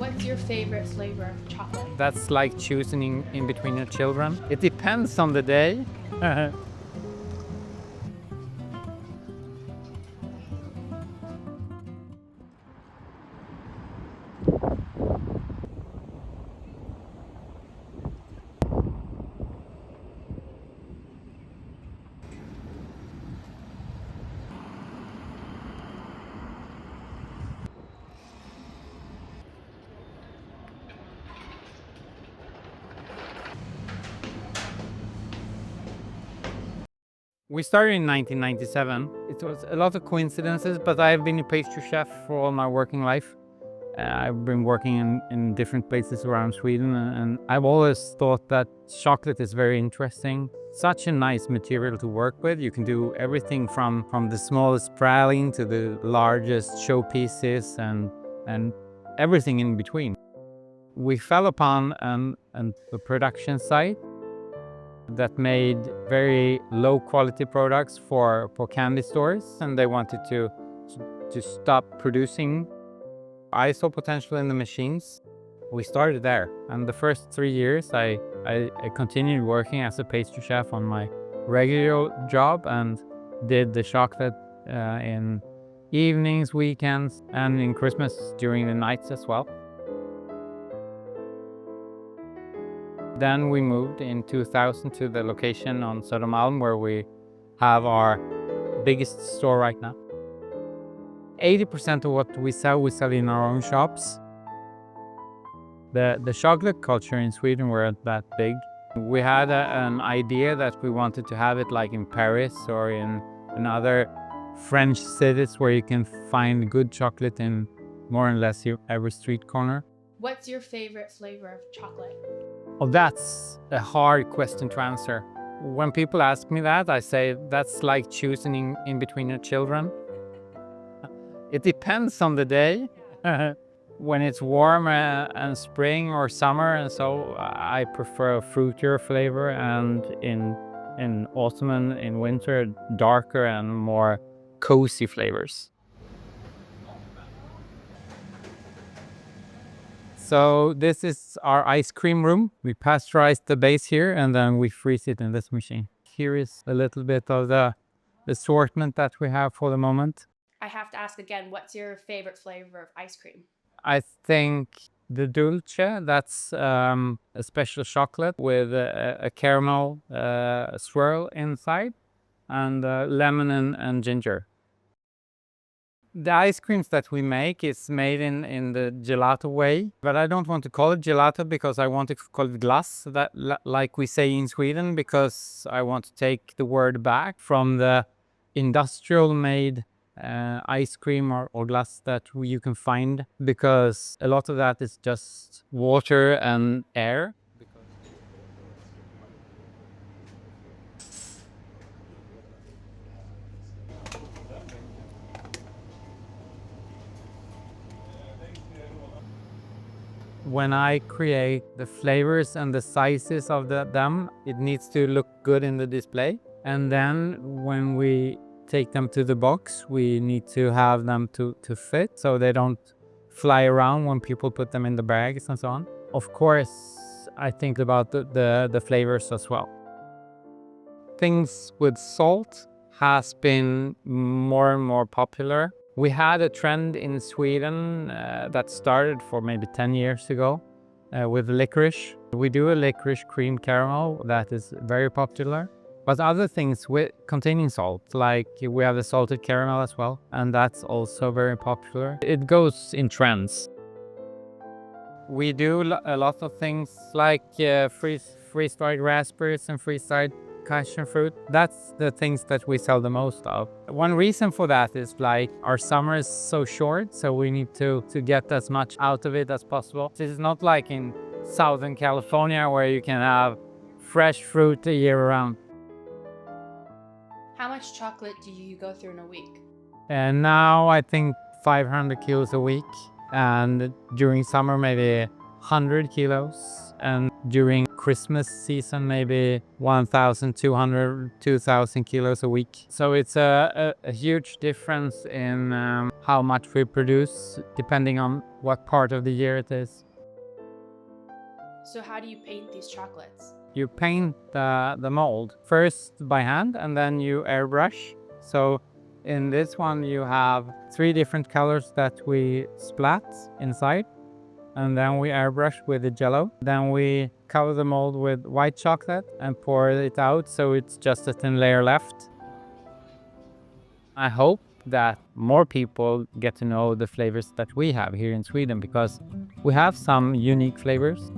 What's your favorite flavor of chocolate? That's like choosing in between your children. It depends on the day. We started in 1997. It was a lot of coincidences, but I've been a pastry chef for all my working life. I've been working in different places around Sweden, and I've always thought that chocolate is very interesting. Such a nice material to work with. You can do everything from the smallest praline to the largest showpieces and everything in between. We fell upon a production site that made very low quality products for candy stores, and they wanted to stop producing. I saw potential in the machines. We started there, and the first 3 years I continued working as a pastry chef on my regular job and did the chocolate in evenings, weekends, and in Christmas during the nights as well. Then we moved in 2000 to the location on Södermalm where we have our biggest store right now. 80% of what we sell in our own shops. The chocolate culture in Sweden weren't that big. We had an idea that we wanted to have it like in Paris or in other French cities where you can find good chocolate in more or less every street corner. What's your favorite flavor of chocolate? Oh, that's a hard question to answer. When people ask me that, I say that's like choosing in between your children. It depends on the day. When it's warm and spring or summer, and so I prefer a fruitier flavor, and in autumn and in winter, darker and more cozy flavors. So this is our ice cream room. We pasteurize the base here and then we freeze it in this machine. Here is a little bit of the assortment that we have for the moment. I have to ask again, what's your favorite flavor of ice cream? I think the dulce, that's a special chocolate with a caramel swirl inside, and lemon and ginger. The ice creams that we make is made in the gelato way, but I don't want to call it gelato because I want to call it glass, that like we say in Sweden, because I want to take the word back from the industrial made ice cream or glass that you can find, because a lot of that is just water and air. When I create the flavors and the sizes of them, it needs to look good in the display. And then when we take them to the box, we need to have them to fit so they don't fly around when people put them in the bags and so on. Of course, I think about the flavors as well. Things with salt has been more and more popular. We had a trend in Sweden that started for maybe 10 years ago with licorice. We do a licorice cream caramel that is very popular. But other things containing salt, like we have the salted caramel as well, and that's also very popular. It goes in trends. We do a lot of things like freeze-dried raspberries and freeze-dried passion fruit. That's the things that we sell the most of. One reason for that is like our summer is so short, so we need to get as much out of it as possible. This is not like in Southern California where you can have fresh fruit a year round. How much chocolate do you go through in a week? And now I think 500 kilos a week, and during summer maybe 100 kilos, and during Christmas season, maybe 1,200, 2,000 kilos a week. So it's a huge difference in how much we produce depending on what part of the year it is. So how do you paint these chocolates? You paint the mold first by hand and then you airbrush. So in this one you have 3 different colors that we splat inside, and then we airbrush with the Jello. Then we cover the mold with white chocolate and pour it out so it's just a thin layer left. I hope that more people get to know the flavors that we have here in Sweden, because we have some unique flavors.